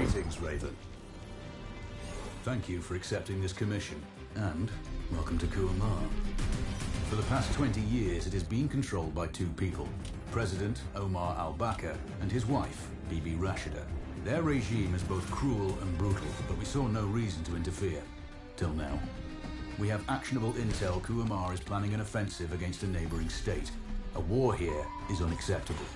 Greetings, Raven. Thank you for accepting this commission, and welcome to Kuamar. For the past 20 years, it has been controlled by two people, President Omar al-Bakr and his wife, Bibi Rashida. Their regime is both cruel and brutal, but we saw no reason to interfere. Till now. We have actionable intel Kuamar is planning an offensive against a neighboring state. A war here is unacceptable.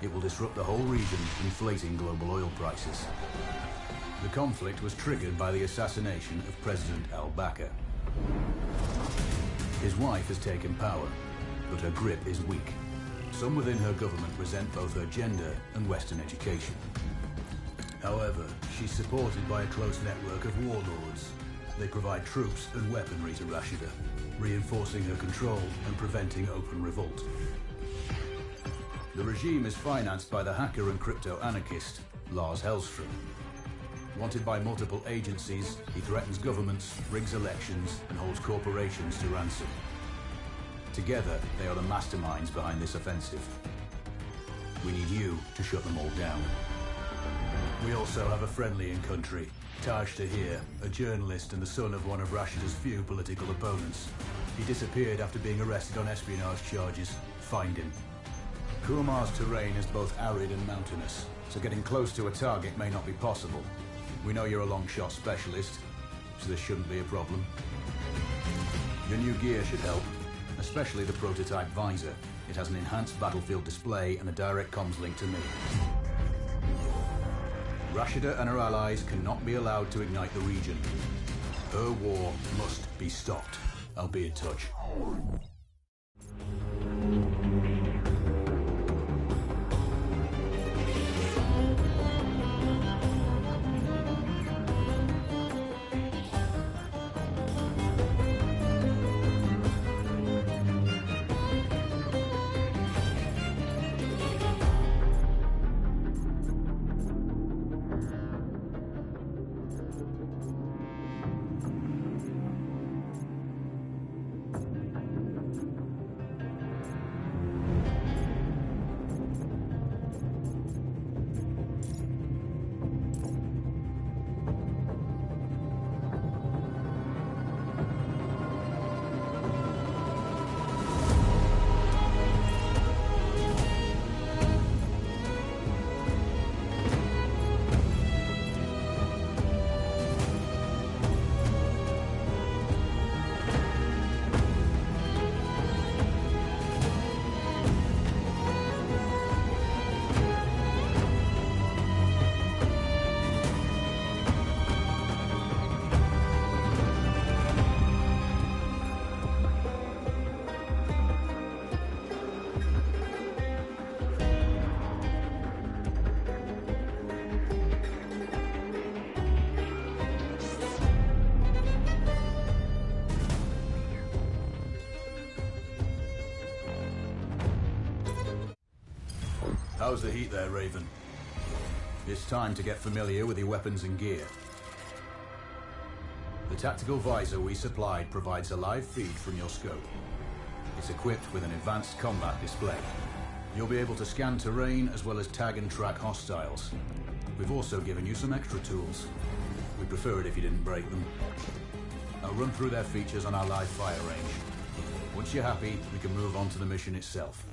It will disrupt the whole region, inflating global oil prices. The conflict was triggered by the assassination of President al-Bakr. His wife has taken power, but her grip is weak. Some within her government resent both her gender and Western education. However, she's supported by a close network of warlords. They provide troops and weaponry to Rashida, reinforcing her control and preventing open revolt. The regime is financed by the hacker and crypto-anarchist, Lars Hellstrom. Wanted by multiple agencies, he threatens governments, rigs elections, and holds corporations to ransom. Together, they are the masterminds behind this offensive. We need you to shut them all down. We also have a friendly in country, Taj Tahir, a journalist and the son of one of Rashida's few political opponents. He disappeared after being arrested on espionage charges. Find him. Kuamar's terrain is both arid and mountainous, so getting close to a target may not be possible. We know you're a long shot specialist, so this shouldn't be a problem. Your new gear should help, especially the prototype visor. It has an enhanced battlefield display and a direct comms link to me. Rashida and her allies cannot be allowed to ignite the region. Her war must be stopped. I'll be in touch. How's the heat there, Raven? It's time to get familiar with your weapons and gear. The tactical visor we supplied provides a live feed from your scope. It's equipped with an advanced combat display. You'll be able to scan terrain as well as tag and track hostiles. We've also given you some extra tools. We'd prefer it if you didn't break them. I'll run through their features on our live fire range. Once you're happy, we can move on to the mission itself.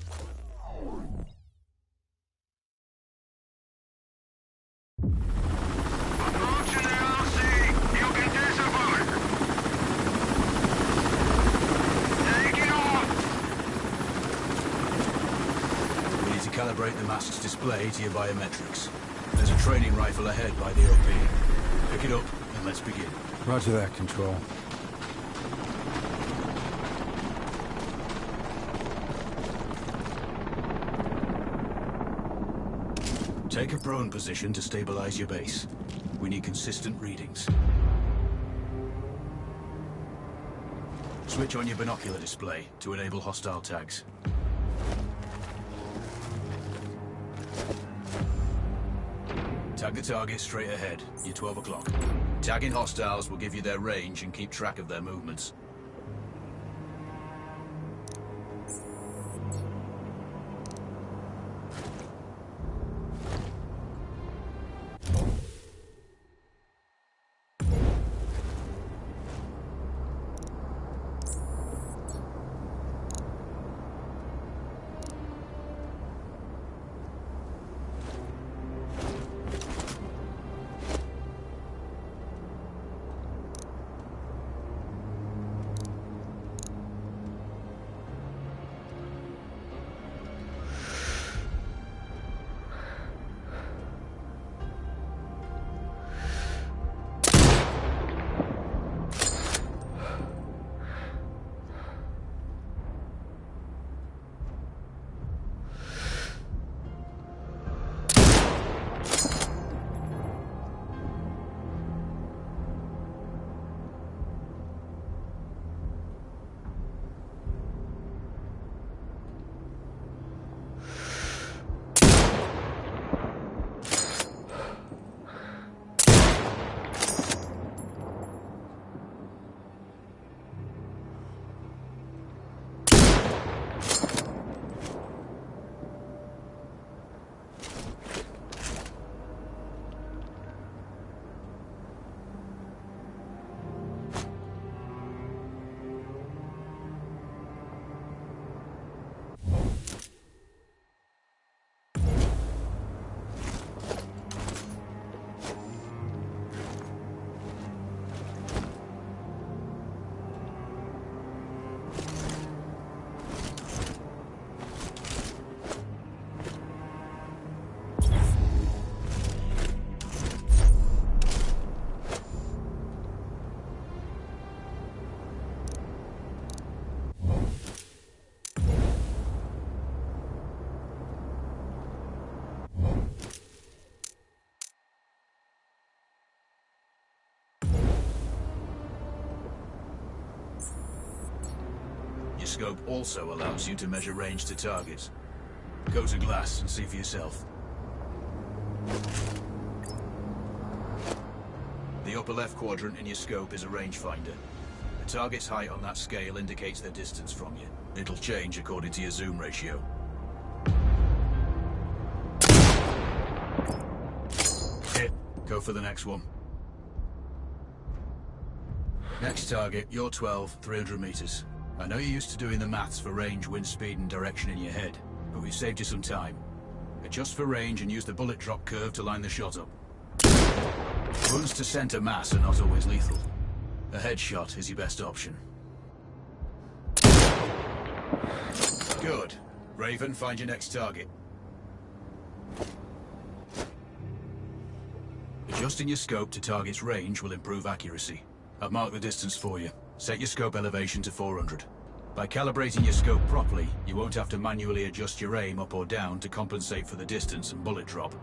Calibrate the mask's display to your biometrics. There's a training rifle ahead by the OP. Pick it up and let's begin. Roger that, Control. Take a prone position to stabilize your base. We need consistent readings. Switch on your binocular display to enable hostile tags. Tag the target straight ahead. You're 12 o'clock. Tagging hostiles will give you their range and keep track of their movements. scope also allows you to measure range to targets. Go to glass and see for yourself. The upper left quadrant in your scope is a rangefinder. The target's height on that scale indicates their distance from you. It'll change according to your zoom ratio. Hit. Go for the next one. Next target, you're 12, 300 meters. I know you're used to doing the maths for range, wind speed and direction in your head, but we've saved you some time. Adjust for range and use the bullet drop curve to line the shot up. Wounds to center mass are not always lethal. A headshot is your best option. Good. Raven, find your next target. Adjusting your scope to target's range will improve accuracy. I've marked the distance for you. Set your scope elevation to 400. By calibrating your scope properly, you won't have to manually adjust your aim up or down to compensate for the distance and bullet drop.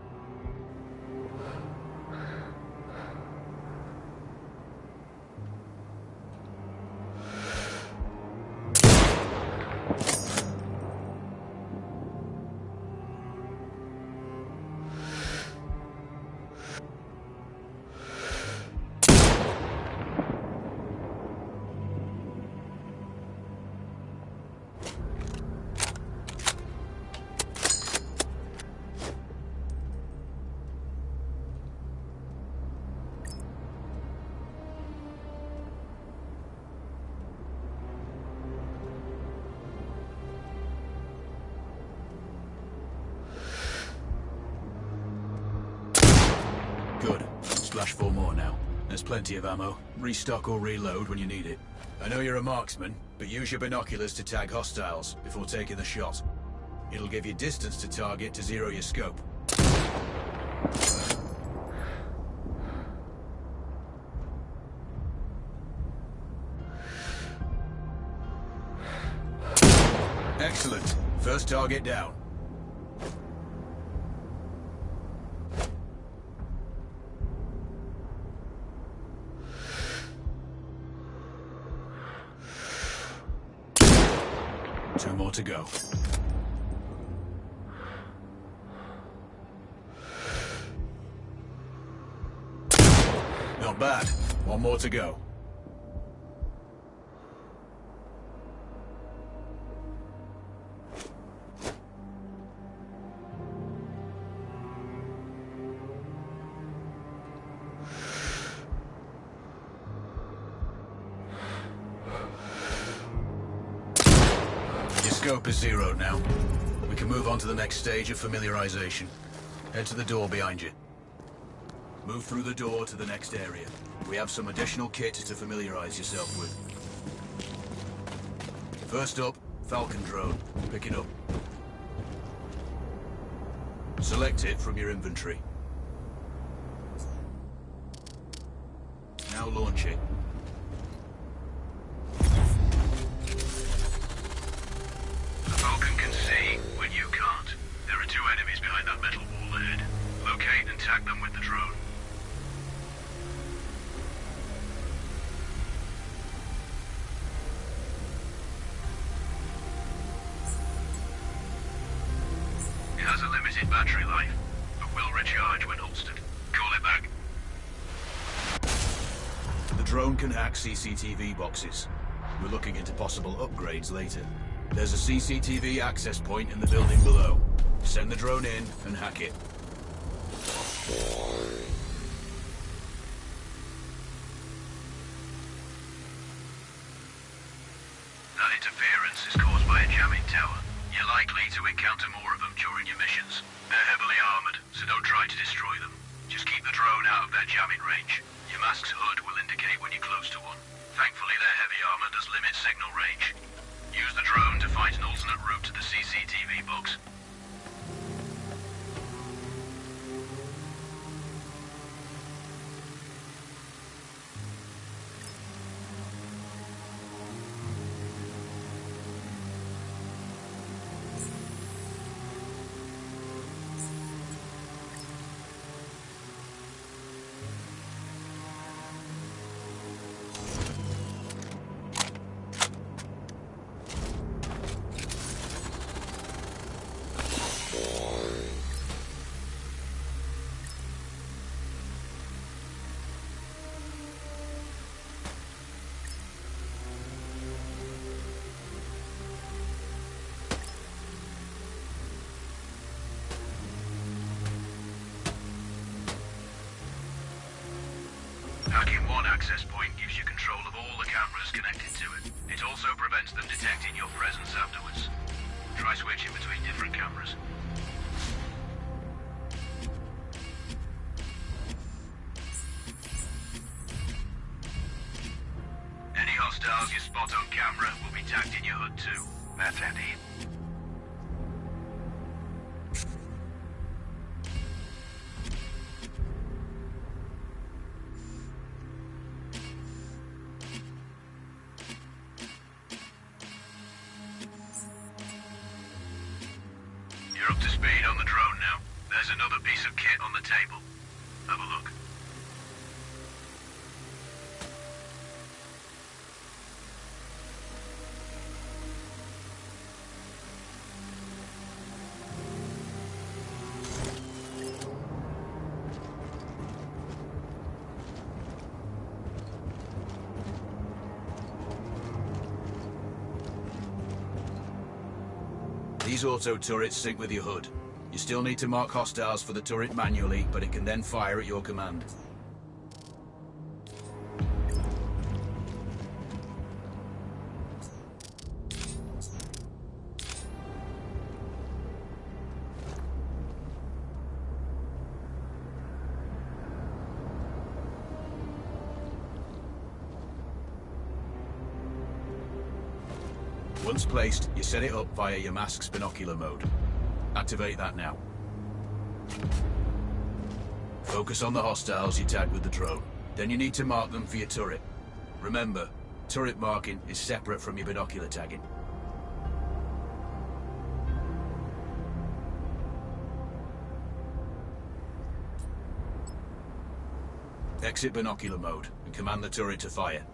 Good. Splash 4 more now. There's plenty of ammo. Restock or reload when you need it. I know you're a marksman, but use your binoculars to tag hostiles before taking the shot. It'll give you distance to target to zero your scope. Excellent. First target down. Two more to go. Not bad. One more to go. Scope is zeroed now. We can move on to the next stage of familiarization. Head to the door behind you. Move through the door to the next area. We have some additional kit to familiarize yourself with. First up, Falcon drone. Pick it up. Select it from your inventory. Now launch it. Attack them with the drone. It has a limited battery life, but will recharge when holstered. Call it back. The drone can hack CCTV boxes. We're looking into possible upgrades later. There's a CCTV access point in the building below. Send the drone in and hack it. That interference is caused by a jamming tower. You're likely to encounter more of them during your missions. They're heavily armored, so don't try to destroy them. Just keep the drone out of their jamming range. Your mask's hood will indicate when you're close to one. Thankfully, their heavy armor does limit signal range. Use the drone to find an alternate route to the CCTV box. one access point gives you control of all the cameras connected to it. It also prevents them detecting your presence afterwards. Try switching between different cameras. Any hostiles you spot on camera will be tagged in your HUD too. That's handy. You're up to speed on the drone now. There's another piece of kit on the table. Have a look. These auto turrets sync with your HUD. You still need to mark hostiles for the turret manually, but it can then fire at your command. Once placed, you set it up via your mask's binocular mode. Activate that now. Focus on the hostiles you tag with the drone. Then you need to mark them for your turret. Remember, turret marking is separate from your binocular tagging. Exit binocular mode and command the turret to fire.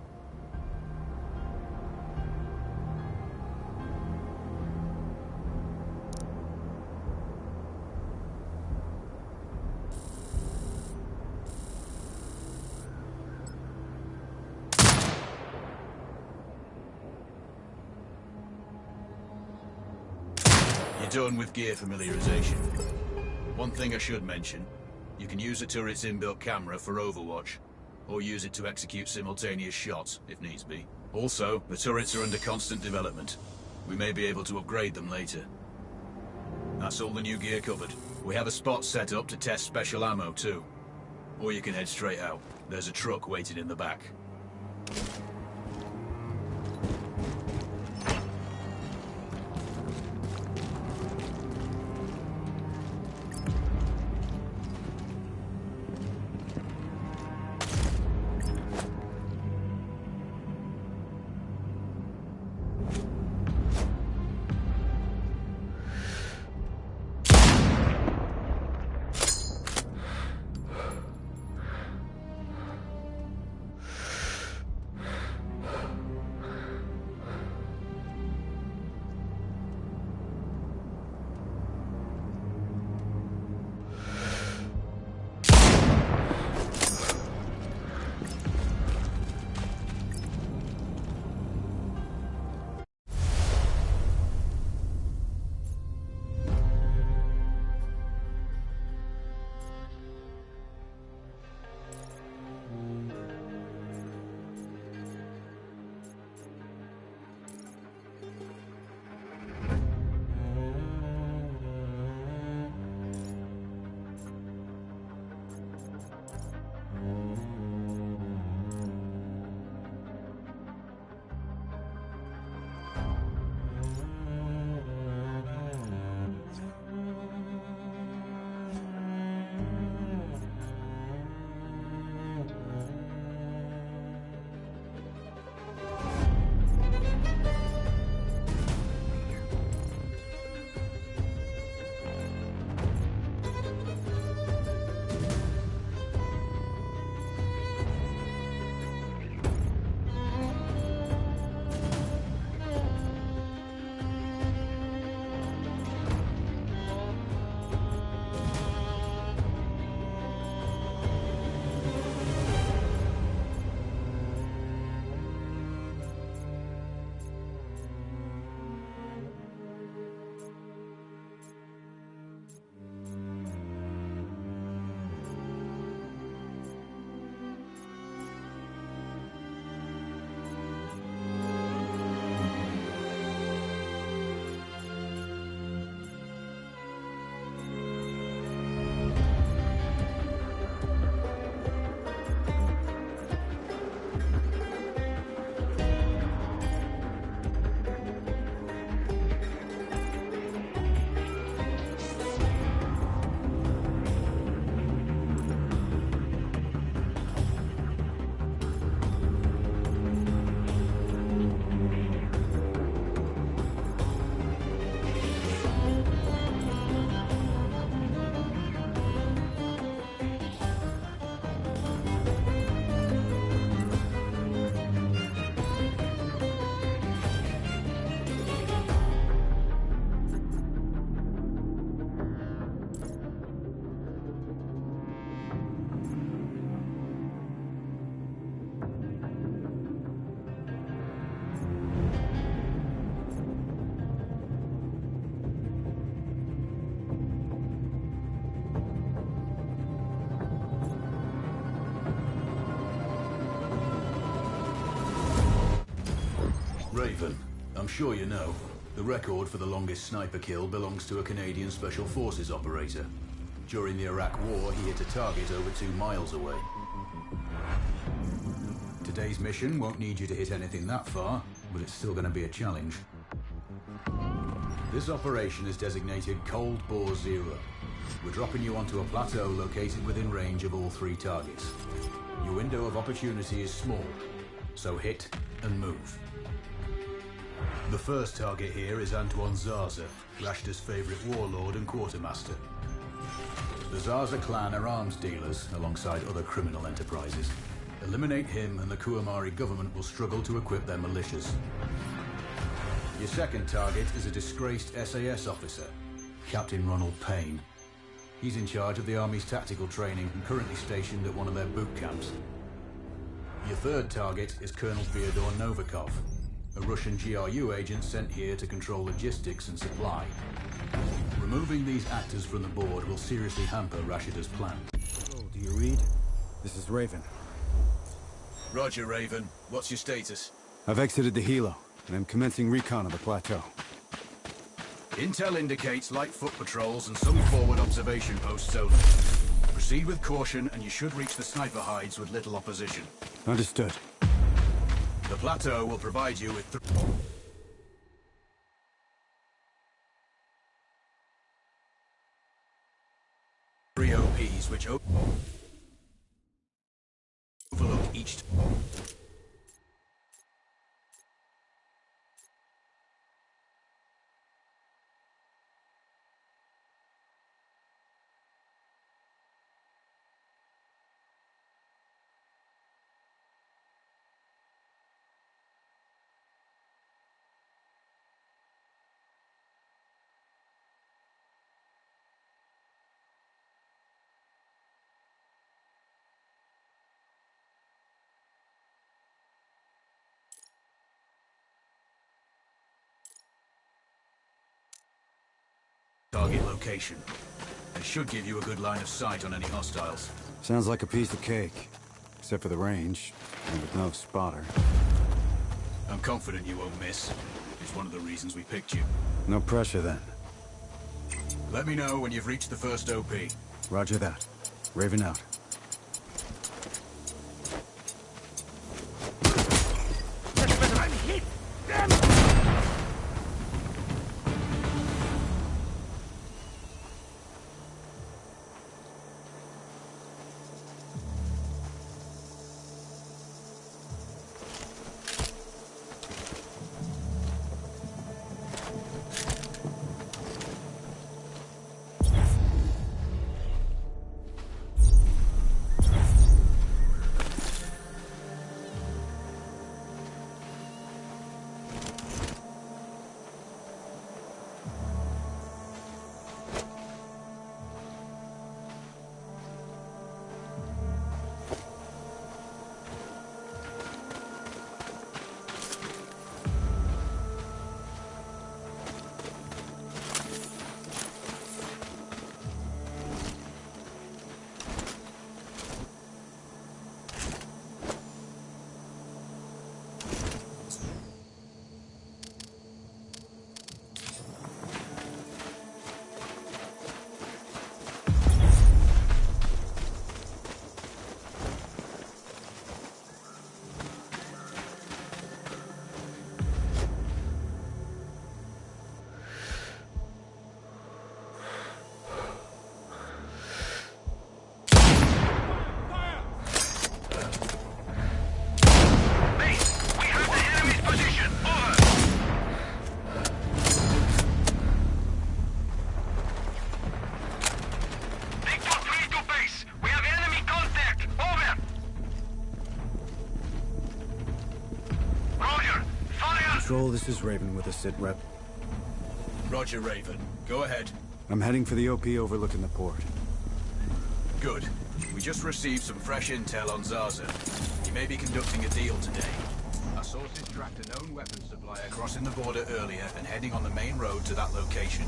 You're done with gear familiarization. One thing I should mention, you can use a turret's inbuilt camera for overwatch, or use it to execute simultaneous shots, if needs be. Also, the turrets are under constant development. We may be able to upgrade them later. That's all the new gear covered. We have a spot set up to test special ammo too. Or you can head straight out. There's a truck waiting in the back. I'm sure you know, the record for the longest sniper kill belongs to a Canadian Special Forces operator. During the Iraq War, he hit a target over 2 miles away. Today's mission won't need you to hit anything that far, but it's still going to be a challenge. This operation is designated Cold Bore Zero. We're dropping you onto a plateau located within range of all 3 targets. Your window of opportunity is small, so hit and move. The first target here is Antoine Zaza, Rashta's favorite warlord and quartermaster. The Zaza clan are arms dealers alongside other criminal enterprises. Eliminate him and the Kuamari government will struggle to equip their militias. Your second target is a disgraced SAS officer, Captain Ronald Payne. He's in charge of the Army's tactical training and currently stationed at one of their boot camps. Your third target is Colonel Fyodor Novikov, a Russian GRU agent sent here to control logistics and supply. Removing these actors from the board will seriously hamper Rashida's plan. Oh, do you read? This is Raven. Roger, Raven. What's your status? I've exited the helo, and I'm commencing recon of the plateau. Intel indicates light foot patrols and some forward observation posts only. Proceed with caution and you should reach the sniper hides with little opposition. Understood. The plateau will provide you with 3 OPs which overlook each. Target location. It should give you a good line of sight on any hostiles. Sounds like a piece of cake. Except for the range, and with no spotter. I'm confident you won't miss. It's one of the reasons we picked you. No pressure then. Let me know when you've reached the first OP. Roger that. Raven out. I'm hit! Damn it! Control, this is Raven with a sit rep. Roger, Raven. Go ahead. I'm heading for the OP overlooking the port. Good. We just received some fresh intel on Zaza. He may be conducting a deal today. Our sources tracked a known weapons supplier crossing the border earlier and heading on the main road to that location.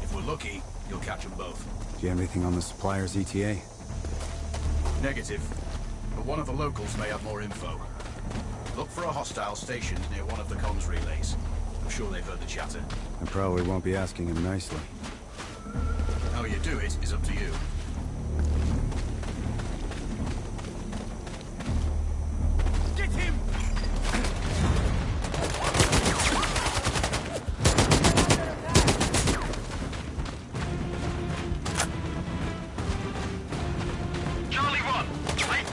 If we're lucky, you'll catch them both. Do you have anything on the supplier's ETA? Negative. But one of the locals may have more info. Look for a hostile stationed near one of the comms relays. I'm sure they've heard the chatter. I probably won't be asking him nicely. How you do it is up to you. Get him! Charlie 1, wait.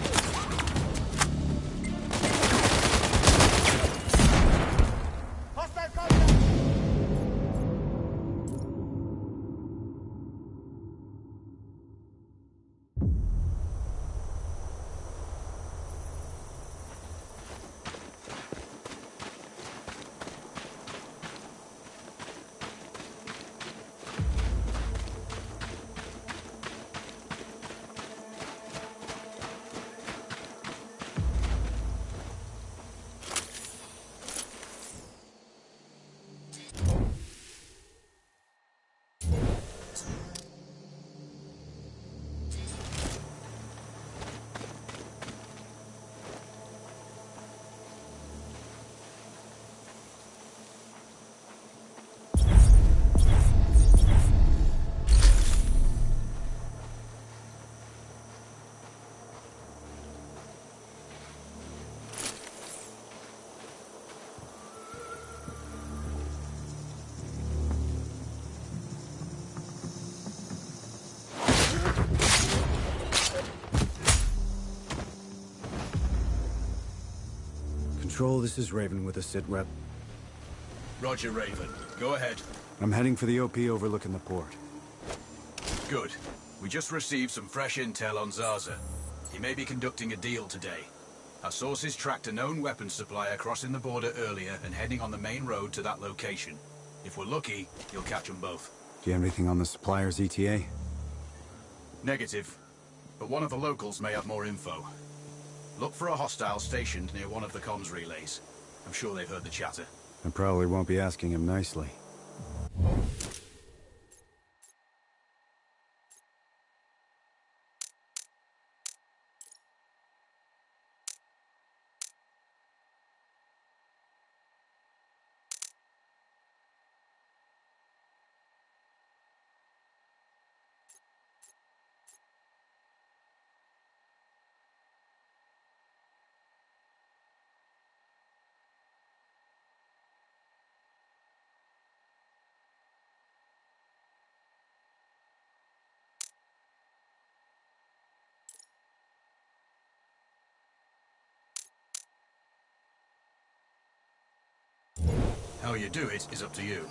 Hostile contact! Control, this is Raven with a sit rep. Roger, Raven. Go ahead. I'm heading for the OP overlooking the port. Good. We just received some fresh intel on Zaza. He may be conducting a deal today. Our sources tracked a known weapons supplier crossing the border earlier and heading on the main road to that location. If we're lucky, you'll catch them both. Do you have anything on the supplier's ETA? Negative. But one of the locals may have more info. Look for a hostile stationed near one of the comms relays. I'm sure they've heard the chatter. I probably won't be asking him nicely. How you do it is up to you.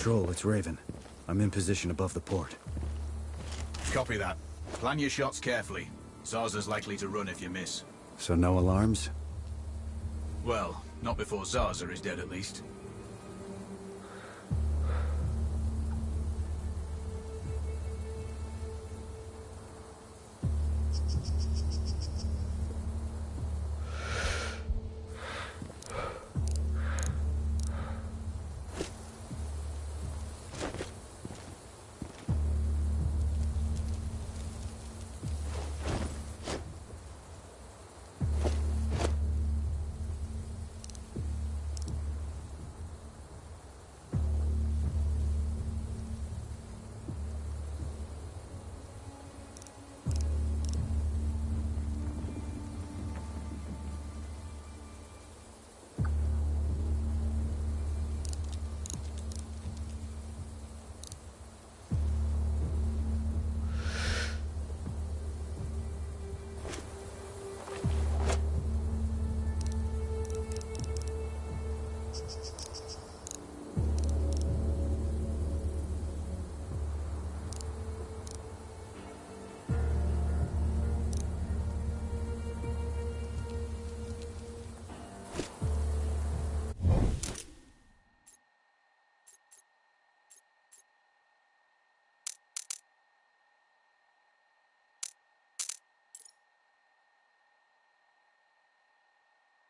Control, it's Raven. I'm in position above the port. Copy that. Plan your shots carefully. Zarza's likely to run if you miss. So no alarms? Well, not before Zarza is dead at least.